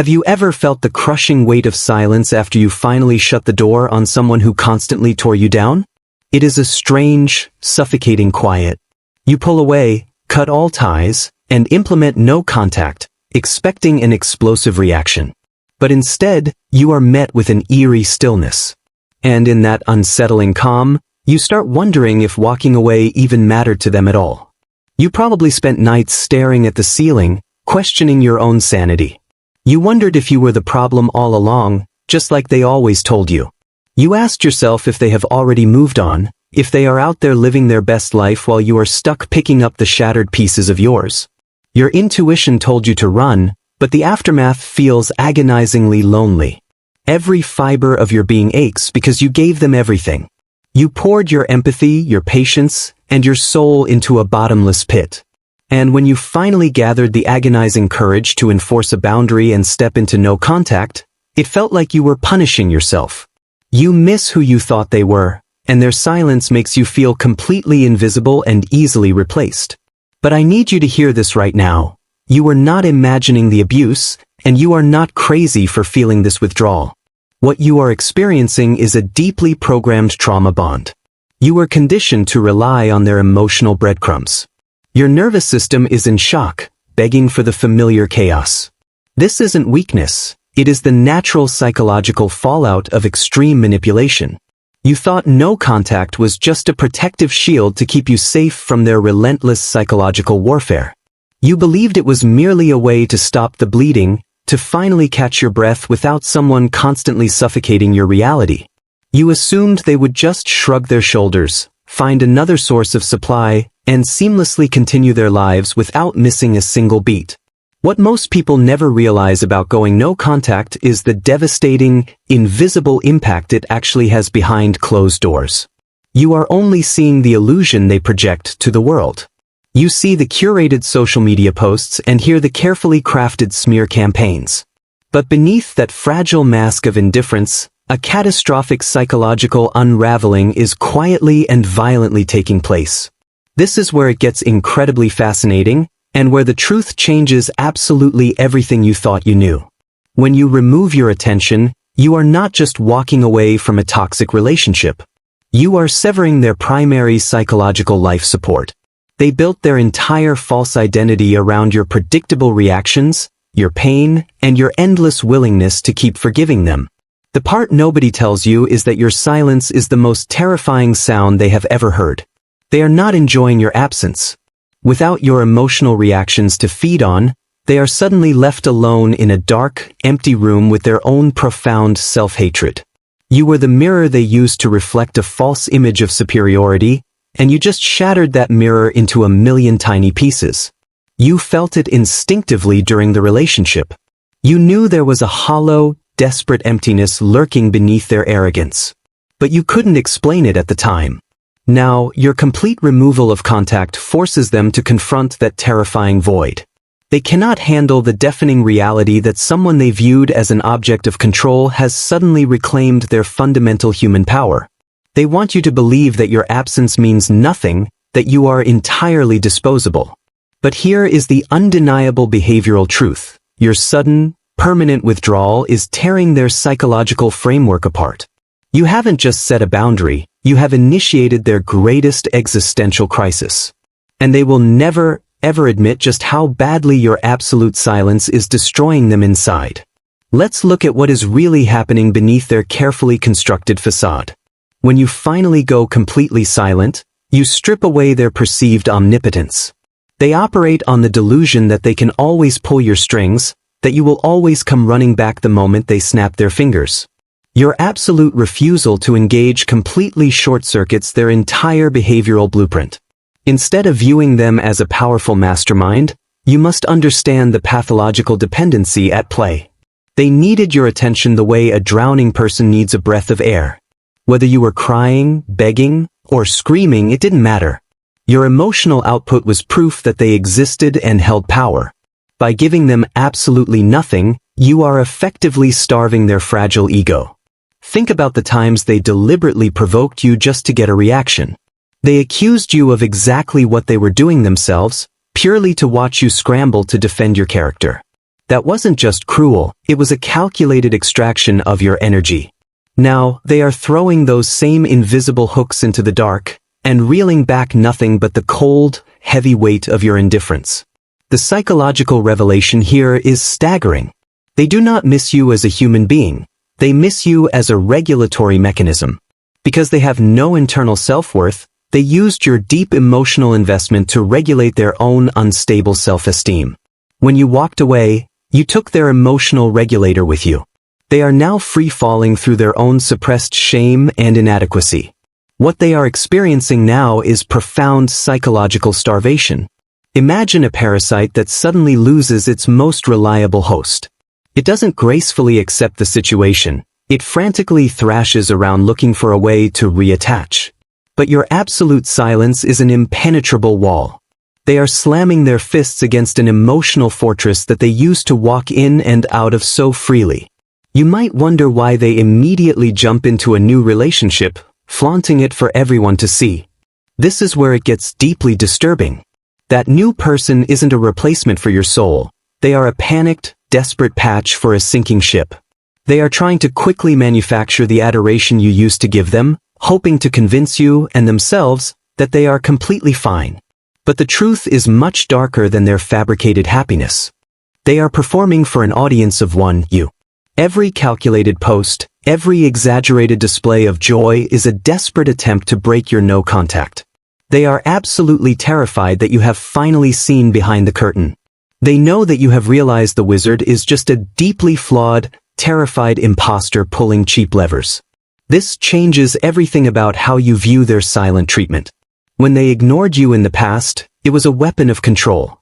Have you ever felt the crushing weight of silence after you finally shut the door on someone who constantly tore you down? It is a strange, suffocating quiet. You pull away, cut all ties, and implement no contact, expecting an explosive reaction. But instead, you are met with an eerie stillness. And in that unsettling calm, you start wondering if walking away even mattered to them at all. You probably spent nights staring at the ceiling, questioning your own sanity. You wondered if you were the problem all along, just like they always told you. You asked yourself if they have already moved on, if they are out there living their best life while you are stuck picking up the shattered pieces of yours. Your intuition told you to run, but the aftermath feels agonizingly lonely. Every fiber of your being aches because you gave them everything. You poured your empathy, your patience, and your soul into a bottomless pit. And when you finally gathered the agonizing courage to enforce a boundary and step into no contact, it felt like you were punishing yourself. You miss who you thought they were, and their silence makes you feel completely invisible and easily replaced. But I need you to hear this right now. You are not imagining the abuse, and you are not crazy for feeling this withdrawal. What you are experiencing is a deeply programmed trauma bond. You were conditioned to rely on their emotional breadcrumbs. Your nervous system is in shock, begging for the familiar chaos. This isn't weakness, it is the natural psychological fallout of extreme manipulation. You thought no contact was just a protective shield to keep you safe from their relentless psychological warfare. You believed it was merely a way to stop the bleeding, to finally catch your breath without someone constantly suffocating your reality. You assumed they would just shrug their shoulders, find another source of supply, and seamlessly continue their lives without missing a single beat. What most people never realize about going no contact is the devastating, invisible impact it actually has behind closed doors. You are only seeing the illusion they project to the world. You see the curated social media posts and hear the carefully crafted smear campaigns. But beneath that fragile mask of indifference, a catastrophic psychological unraveling is quietly and violently taking place. This is where it gets incredibly fascinating, and where the truth changes absolutely everything you thought you knew. When you remove your attention, you are not just walking away from a toxic relationship. You are severing their primary psychological life support. They built their entire false identity around your predictable reactions, your pain, and your endless willingness to keep forgiving them. The part nobody tells you is that your silence is the most terrifying sound they have ever heard. They are not enjoying your absence. Without your emotional reactions to feed on, they are suddenly left alone in a dark, empty room with their own profound self-hatred. You were the mirror they used to reflect a false image of superiority, and you just shattered that mirror into a million tiny pieces. You felt it instinctively during the relationship. You knew there was a hollow, desperate emptiness lurking beneath their arrogance. But you couldn't explain it at the time. Now, your complete removal of contact forces them to confront that terrifying void. They cannot handle the deafening reality that someone they viewed as an object of control has suddenly reclaimed their fundamental human power. They want you to believe that your absence means nothing, that you are entirely disposable. But here is the undeniable behavioral truth. Your sudden, permanent withdrawal is tearing their psychological framework apart. You haven't just set a boundary, you have initiated their greatest existential crisis. And they will never, ever admit just how badly your absolute silence is destroying them inside. Let's look at what is really happening beneath their carefully constructed facade. When you finally go completely silent, you strip away their perceived omnipotence. They operate on the delusion that they can always pull your strings, that you will always come running back the moment they snap their fingers. Your absolute refusal to engage completely short-circuits their entire behavioral blueprint. Instead of viewing them as a powerful mastermind, you must understand the pathological dependency at play. They needed your attention the way a drowning person needs a breath of air. Whether you were crying, begging, or screaming, it didn't matter. Your emotional output was proof that they existed and held power. By giving them absolutely nothing, you are effectively starving their fragile ego. Think about the times they deliberately provoked you just to get a reaction. They accused you of exactly what they were doing themselves, purely to watch you scramble to defend your character. That wasn't just cruel, it was a calculated extraction of your energy. Now, they are throwing those same invisible hooks into the dark, and reeling back nothing but the cold, heavy weight of your indifference. The psychological revelation here is staggering. They do not miss you as a human being. They miss you as a regulatory mechanism. Because they have no internal self-worth, they used your deep emotional investment to regulate their own unstable self-esteem. When you walked away, you took their emotional regulator with you. They are now free-falling through their own suppressed shame and inadequacy. What they are experiencing now is profound psychological starvation. Imagine a parasite that suddenly loses its most reliable host. It doesn't gracefully accept the situation. It frantically thrashes around looking for a way to reattach. But your absolute silence is an impenetrable wall. They are slamming their fists against an emotional fortress that they used to walk in and out of so freely. You might wonder why they immediately jump into a new relationship, flaunting it for everyone to see. This is where it gets deeply disturbing. That new person isn't a replacement for your soul. They are a panicked, desperate patch for a sinking ship. They are trying to quickly manufacture the adoration you used to give them, hoping to convince you and themselves that they are completely fine. But the truth is much darker than their fabricated happiness. They are performing for an audience of one, you. Every calculated post, every exaggerated display of joy is a desperate attempt to break your no contact. They are absolutely terrified that you have finally seen behind the curtain. They know that you have realized the wizard is just a deeply flawed, terrified imposter pulling cheap levers. This changes everything about how you view their silent treatment. When they ignored you in the past, it was a weapon of control.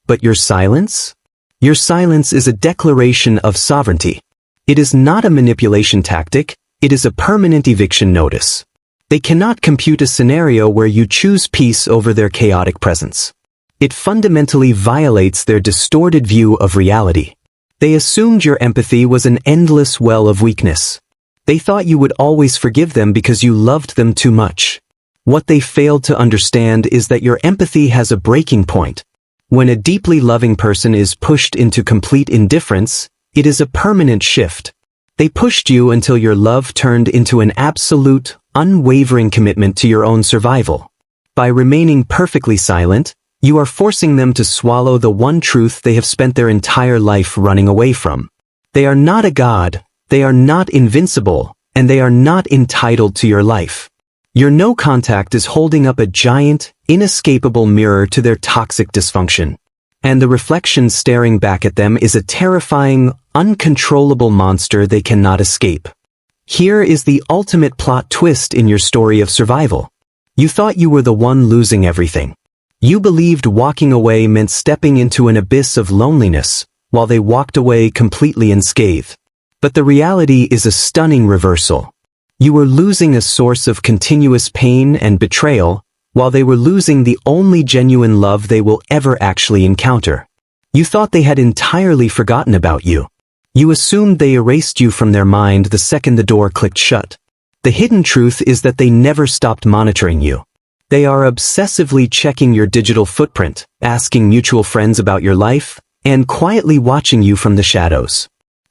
But your silence? Your silence is a declaration of sovereignty. It is not a manipulation tactic, it is a permanent eviction notice. They cannot compute a scenario where you choose peace over their chaotic presence. It fundamentally violates their distorted view of reality. They assumed your empathy was an endless well of weakness. They thought you would always forgive them because you loved them too much. What they failed to understand is that your empathy has a breaking point. When a deeply loving person is pushed into complete indifference, it is a permanent shift. They pushed you until your love turned into an absolute, unwavering commitment to your own survival. By remaining perfectly silent, you are forcing them to swallow the one truth they have spent their entire life running away from. They are not a god, they are not invincible, and they are not entitled to your life. Your no contact is holding up a giant, inescapable mirror to their toxic dysfunction. And the reflection staring back at them is a terrifying, uncontrollable monster they cannot escape. Here is the ultimate plot twist in your story of survival. You thought you were the one losing everything. You believed walking away meant stepping into an abyss of loneliness, while they walked away completely unscathed. But the reality is a stunning reversal. You were losing a source of continuous pain and betrayal, while they were losing the only genuine love they will ever actually encounter. You thought they had entirely forgotten about you. You assumed they erased you from their mind the second the door clicked shut. The hidden truth is that they never stopped monitoring you. They are obsessively checking your digital footprint, asking mutual friends about your life, and quietly watching you from the shadows.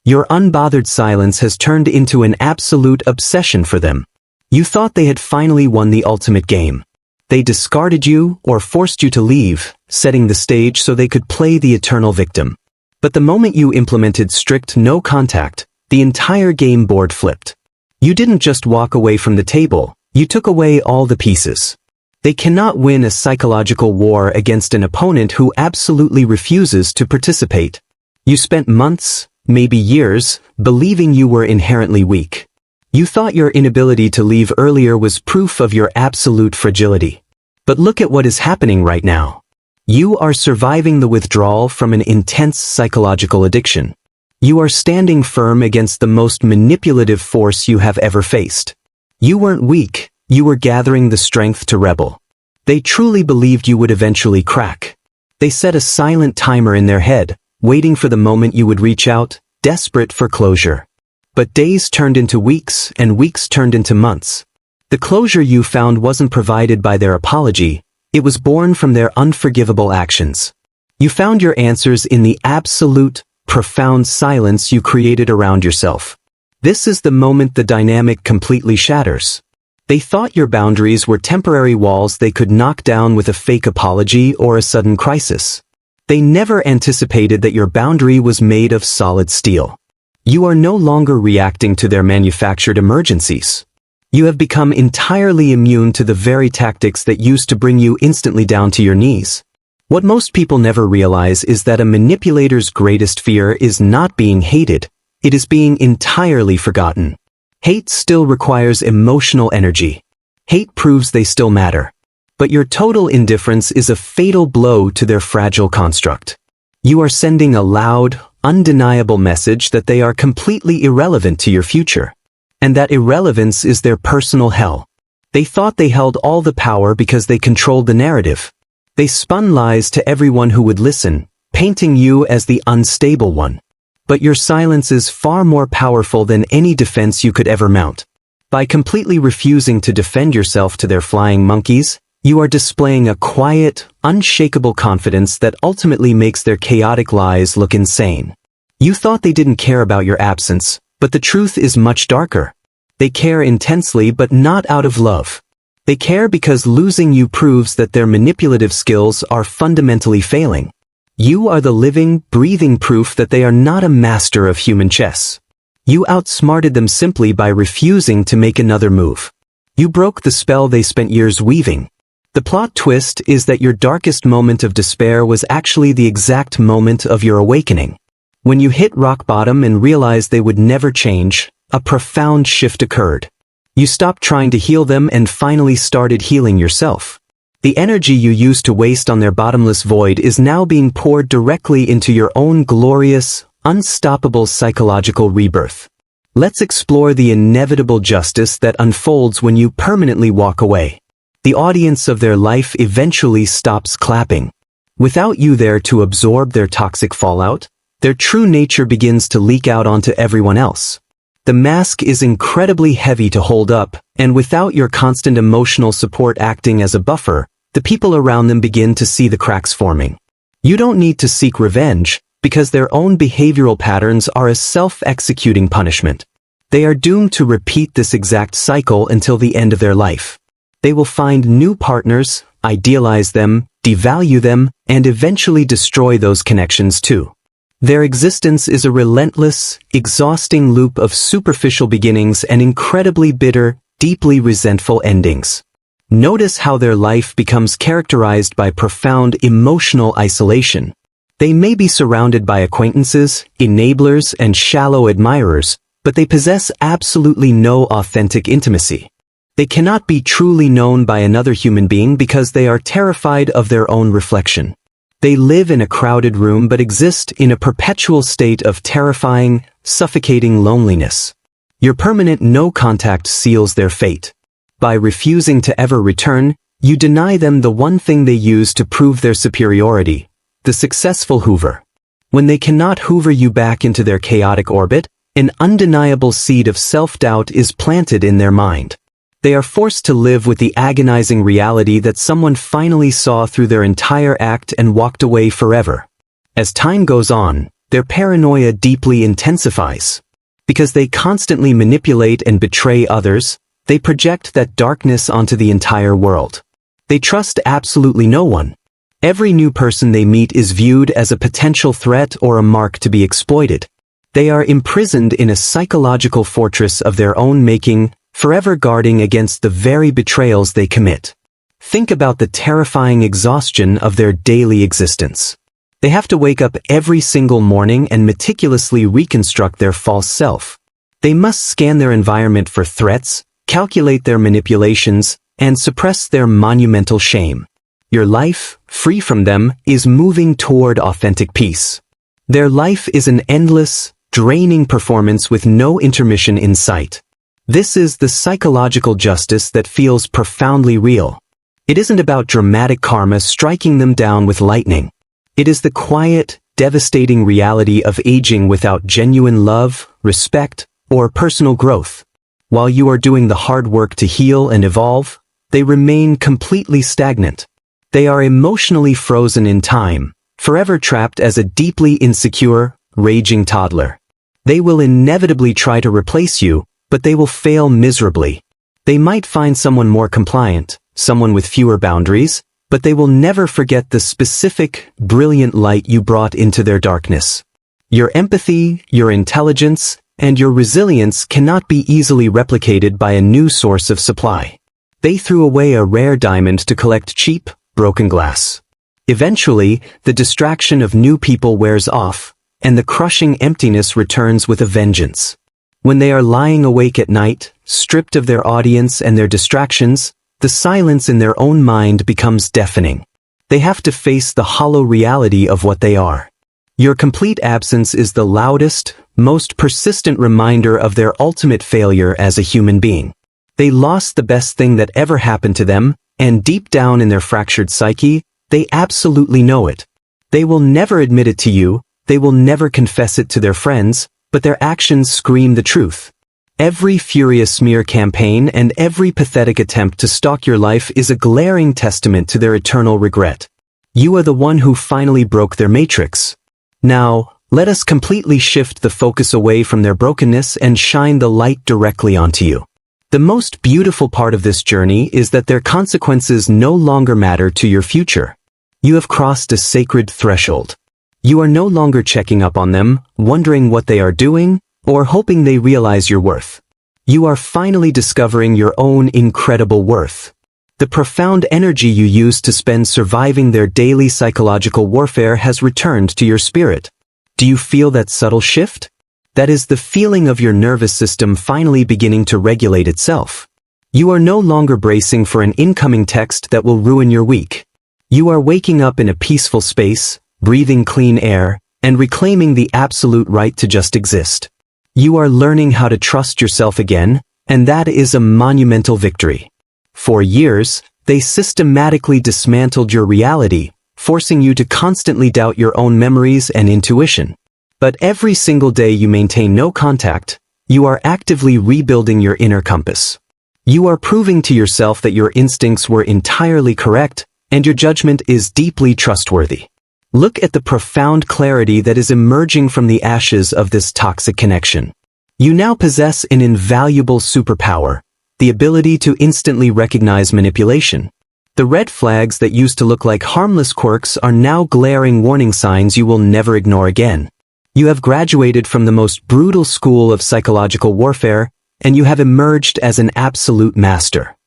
Your unbothered silence has turned into an absolute obsession for them. You thought they had finally won the ultimate game. They discarded you or forced you to leave, setting the stage so they could play the eternal victim. But the moment you implemented strict no contact, the entire game board flipped. You didn't just walk away from the table, you took away all the pieces. They cannot win a psychological war against an opponent who absolutely refuses to participate. You spent months, maybe years, believing you were inherently weak. You thought your inability to leave earlier was proof of your absolute fragility. But look at what is happening right now. You are surviving the withdrawal from an intense psychological addiction. You are standing firm against the most manipulative force you have ever faced. You weren't weak, you were gathering the strength to rebel. They truly believed you would eventually crack. They set a silent timer in their head, waiting for the moment you would reach out, desperate for closure. But days turned into weeks, and weeks turned into months. The closure you found wasn't provided by their apology, it was born from their unforgivable actions. You found your answers in the absolute, profound silence you created around yourself. This is the moment the dynamic completely shatters. They thought your boundaries were temporary walls they could knock down with a fake apology or a sudden crisis. They never anticipated that your boundary was made of solid steel. You are no longer reacting to their manufactured emergencies. You have become entirely immune to the very tactics that used to bring you instantly down to your knees. What most people never realize is that a manipulator's greatest fear is not being hated. It is being entirely forgotten. Hate still requires emotional energy. Hate proves they still matter. But your total indifference is a fatal blow to their fragile construct. You are sending a loud, undeniable message that they are completely irrelevant to your future. And that irrelevance is their personal hell. They thought they held all the power because they controlled the narrative. They spun lies to everyone who would listen, painting you as the unstable one. But your silence is far more powerful than any defense you could ever mount. By completely refusing to defend yourself to their flying monkeys, you are displaying a quiet, unshakable confidence that ultimately makes their chaotic lies look insane. You thought they didn't care about your absence, but the truth is much darker. They care intensely but not out of love. They care because losing you proves that their manipulative skills are fundamentally failing. You are the living, breathing proof that they are not a master of human chess. You outsmarted them simply by refusing to make another move. You broke the spell they spent years weaving. The plot twist is that your darkest moment of despair was actually the exact moment of your awakening. When you hit rock bottom and realized they would never change, a profound shift occurred. You stopped trying to heal them and finally started healing yourself. The energy you used to waste on their bottomless void is now being poured directly into your own glorious, unstoppable psychological rebirth. Let's explore the inevitable justice that unfolds when you permanently walk away. The audience of their life eventually stops clapping. Without you there to absorb their toxic fallout, their true nature begins to leak out onto everyone else. The mask is incredibly heavy to hold up, and without your constant emotional support acting as a buffer, the people around them begin to see the cracks forming. You don't need to seek revenge, because their own behavioral patterns are a self-executing punishment. They are doomed to repeat this exact cycle until the end of their life. They will find new partners, idealize them, devalue them, and eventually destroy those connections too. Their existence is a relentless, exhausting loop of superficial beginnings and incredibly bitter, deeply resentful endings. Notice how their life becomes characterized by profound emotional isolation. They may be surrounded by acquaintances, enablers, and shallow admirers, but they possess absolutely no authentic intimacy. They cannot be truly known by another human being because they are terrified of their own reflection. They live in a crowded room but exist in a perpetual state of terrifying, suffocating loneliness. Your permanent no contact seals their fate. By refusing to ever return, you deny them the one thing they use to prove their superiority, the successful Hoover. When they cannot hoover you back into their chaotic orbit, an undeniable seed of self-doubt is planted in their mind. They are forced to live with the agonizing reality that someone finally saw through their entire act and walked away forever. As time goes on, their paranoia deeply intensifies. Because they constantly manipulate and betray others, they project that darkness onto the entire world. They trust absolutely no one. Every new person they meet is viewed as a potential threat or a mark to be exploited. They are imprisoned in a psychological fortress of their own making, forever guarding against the very betrayals they commit. Think about the terrifying exhaustion of their daily existence. They have to wake up every single morning and meticulously reconstruct their false self. They must scan their environment for threats, calculate their manipulations, and suppress their monumental shame. Your life, free from them, is moving toward authentic peace. Their life is an endless, draining performance with no intermission in sight. This is the psychological justice that feels profoundly real. It isn't about dramatic karma striking them down with lightning. It is the quiet, devastating reality of aging without genuine love, respect, or personal growth. While you are doing the hard work to heal and evolve, they remain completely stagnant. They are emotionally frozen in time, forever trapped as a deeply insecure, raging toddler. They will inevitably try to replace you, but they will fail miserably. They might find someone more compliant, someone with fewer boundaries, but they will never forget the specific, brilliant light you brought into their darkness. Your empathy, your intelligence, and your resilience cannot be easily replicated by a new source of supply. They threw away a rare diamond to collect cheap, broken glass. Eventually, the distraction of new people wears off, and the crushing emptiness returns with a vengeance. When they are lying awake at night, stripped of their audience and their distractions, the silence in their own mind becomes deafening. They have to face the hollow reality of what they are. Your complete absence is the loudest, most persistent reminder of their ultimate failure as a human being. They lost the best thing that ever happened to them, and deep down in their fractured psyche, they absolutely know it. They will never admit it to you, they will never confess it to their friends, but their actions scream the truth. Every furious smear campaign and every pathetic attempt to stalk your life is a glaring testament to their eternal regret. You are the one who finally broke their matrix. Now, let us completely shift the focus away from their brokenness and shine the light directly onto you. The most beautiful part of this journey is that their consequences no longer matter to your future. You have crossed a sacred threshold. You are no longer checking up on them, wondering what they are doing, or hoping they realize your worth. You are finally discovering your own incredible worth. The profound energy you used to spend surviving their daily psychological warfare has returned to your spirit. Do you feel that subtle shift? That is the feeling of your nervous system finally beginning to regulate itself. You are no longer bracing for an incoming text that will ruin your week. You are waking up in a peaceful space, breathing clean air, and reclaiming the absolute right to just exist. You are learning how to trust yourself again, and that is a monumental victory. For years, they systematically dismantled your reality, forcing you to constantly doubt your own memories and intuition. But every single day you maintain no contact, you are actively rebuilding your inner compass. You are proving to yourself that your instincts were entirely correct, and your judgment is deeply trustworthy. Look at the profound clarity that is emerging from the ashes of this toxic connection. You now possess an invaluable superpower, the ability to instantly recognize manipulation. The red flags that used to look like harmless quirks are now glaring warning signs you will never ignore again. You have graduated from the most brutal school of psychological warfare, and you have emerged as an absolute master.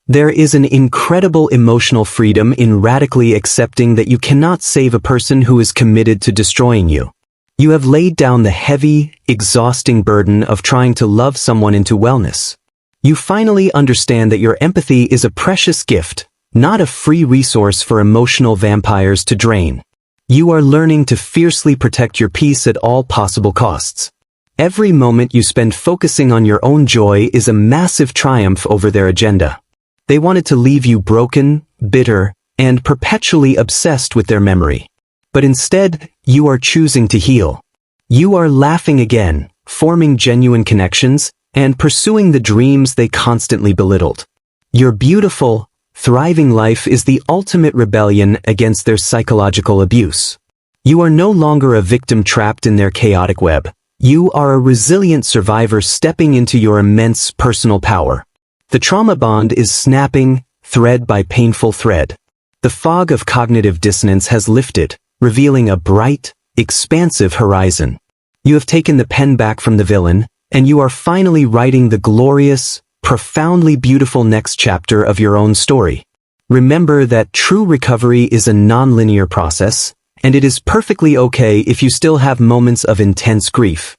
There is an incredible emotional freedom in radically accepting that you cannot save a person who is committed to destroying you. You have laid down the heavy, exhausting burden of trying to love someone into wellness. You finally understand that your empathy is a precious gift, not a free resource for emotional vampires to drain. You are learning to fiercely protect your peace at all possible costs. Every moment you spend focusing on your own joy is a massive triumph over their agenda. They wanted to leave you broken, bitter, and perpetually obsessed with their memory. But instead, you are choosing to heal. You are laughing again, forming genuine connections, and pursuing the dreams they constantly belittled. Your beautiful, thriving life is the ultimate rebellion against their psychological abuse. You are no longer a victim trapped in their chaotic web. You are a resilient survivor stepping into your immense personal power. The trauma bond is snapping, thread by painful thread. The fog of cognitive dissonance has lifted, revealing a bright, expansive horizon. You have taken the pen back from the villain, and you are finally writing the glorious, profoundly beautiful next chapter of your own story. Remember that true recovery is a non-linear process, and it is perfectly okay if you still have moments of intense grief.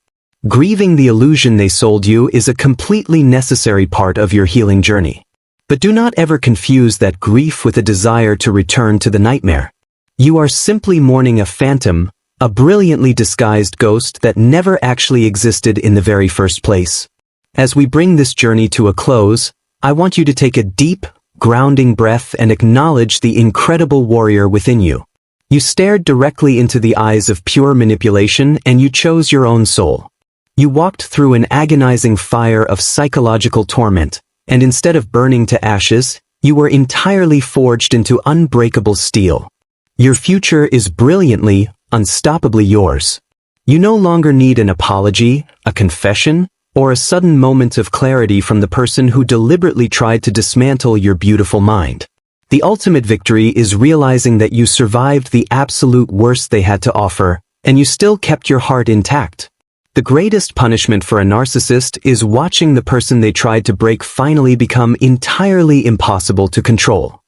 Grieving the illusion they sold you is a completely necessary part of your healing journey. But do not ever confuse that grief with a desire to return to the nightmare. You are simply mourning a phantom, a brilliantly disguised ghost that never actually existed in the very first place. As we bring this journey to a close, I want you to take a deep, grounding breath and acknowledge the incredible warrior within you. You stared directly into the eyes of pure manipulation and you chose your own soul. You walked through an agonizing fire of psychological torment, and instead of burning to ashes, you were entirely forged into unbreakable steel. Your future is brilliantly, unstoppably yours. You no longer need an apology, a confession, or a sudden moment of clarity from the person who deliberately tried to dismantle your beautiful mind. The ultimate victory is realizing that you survived the absolute worst they had to offer, and you still kept your heart intact. The greatest punishment for a narcissist is watching the person they tried to break finally become entirely impossible to control.